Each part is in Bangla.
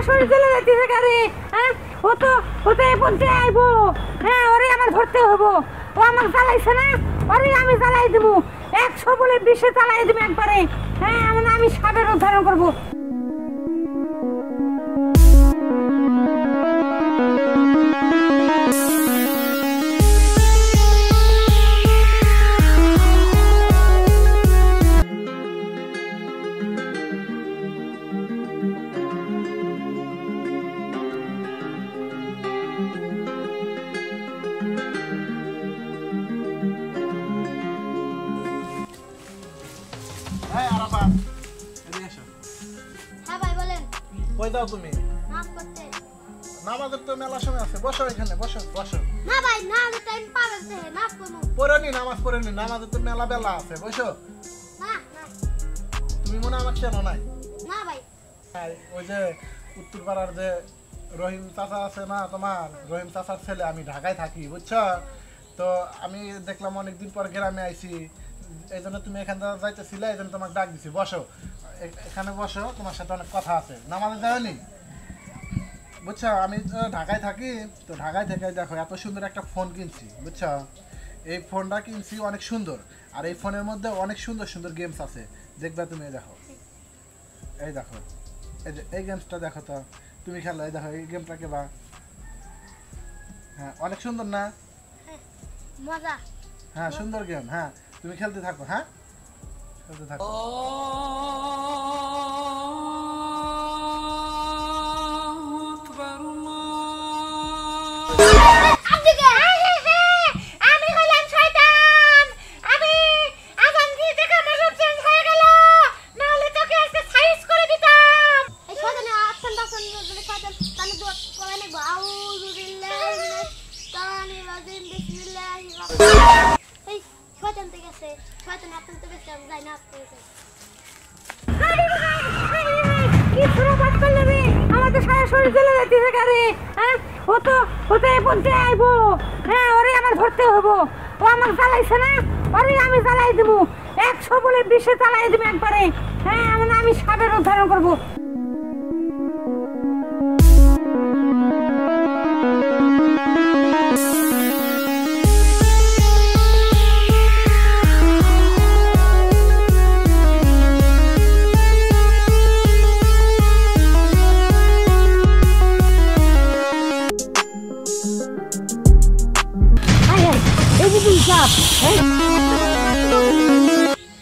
শরীর চলে যাইতেছে গাড়ি। হ্যাঁ ও তো এই পর্যায়ে আইবো। হ্যাঁ ওরে আমার ধরতে হবো। ও আমাকে চালাইছে না, ওরে আমি চালাই দেবো। 100 বলে 20 চালাই দেবো একবারে। হ্যাঁ আমি সাপের উদ্ধারণ করবো। কই দাও তুমি? নামাজের তো মেলা সময় আছে, বসো এখানে, বসো বসো। না ভাই না টাইম পাবে না কোনো। পড়েনি নামাজ পড়েনি, নামাজের তো মেলা বেলা আছে, বসো। না তুমি মনে আমার চেনো নাই? না ভাই। ওই যে উত্তরপাড়ার যে রহিম চাচা আছে না, তোমার রহিম চাচার ছেলে, আমি ঢাকায় থাকি বুঝছো। তো আমি দেখলাম অনেকদিন পর গ্রামে আইছি, এই জন্য তুমি এখান থেকে যাইতেছিলে, এই জন্য তোমাকে ডাক দিছি। বসো এখানে, বসো, তোমার সাথে অনেক কথা আছে। নামাজে যাওনি বুঝছো, আমি তো ঢাকায় থাকি। তো ঢাকায় থেকে দেখো এত সুন্দর একটা ফোন কিনছি বুঝছো। এই ফোনটা কিনছি অনেক সুন্দর, আর এই ফোনের মধ্যে অনেক সুন্দর সুন্দর গেমস আছে, দেখবে তুমি। দেখো এই দেখো, এই যে এই গেমসটা দেখো, তো তুমি খেলো, এই দেখো এই গেমটা কেবা। হ্যাঁ অনেক সুন্দর না? মজা। হ্যাঁ সুন্দর গেম। হ্যাঁ তুমি খেলতে থাকো, হ্যাঁ খেলতে থাকো। আমি হলাম শয়তান। আমি আজান দিয়ে দেখে আমার চেঞ্জ হয়ে গেল, না হলে তোকে আজকে সাইজ করে দিতাম। এই শয়তানে আছেন দাসন বলে শয়তান কানে দোয়া করে নেব। আউযু বিল্লাহি মিনাশ শাইতানির রাজিম, বিসমিল্লাহির রাহমানির। এই শয়তান থেকে আছে, শয়তান আপনি তো বেশি যাই না আপনি। কি পুরো বাদ করলে রে, আমার তো সারা শরীর চলে যাইতেছে গাড়ি। হ্যাঁ ও তো এই পর্যায়ে আইবো। হ্যাঁ ওরে আমার ধরতে হবো। ও আমাকে চালাইছে না, ওরে আমি চালাই দেবো। 100 বলে 20 চালাই দেবো একবারে। হ্যাঁ আমি সাপের উদ্ধারণ করবো।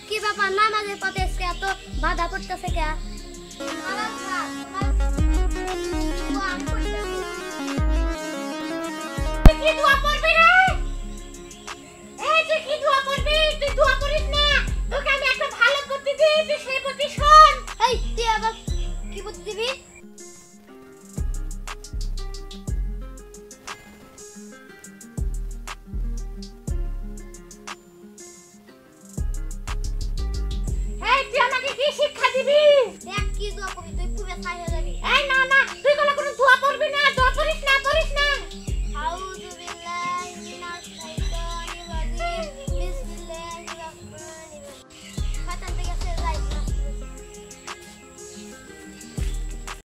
কি বাবা নামাজের পথে এত বাধা পড়তেছে কে? কি দোয়া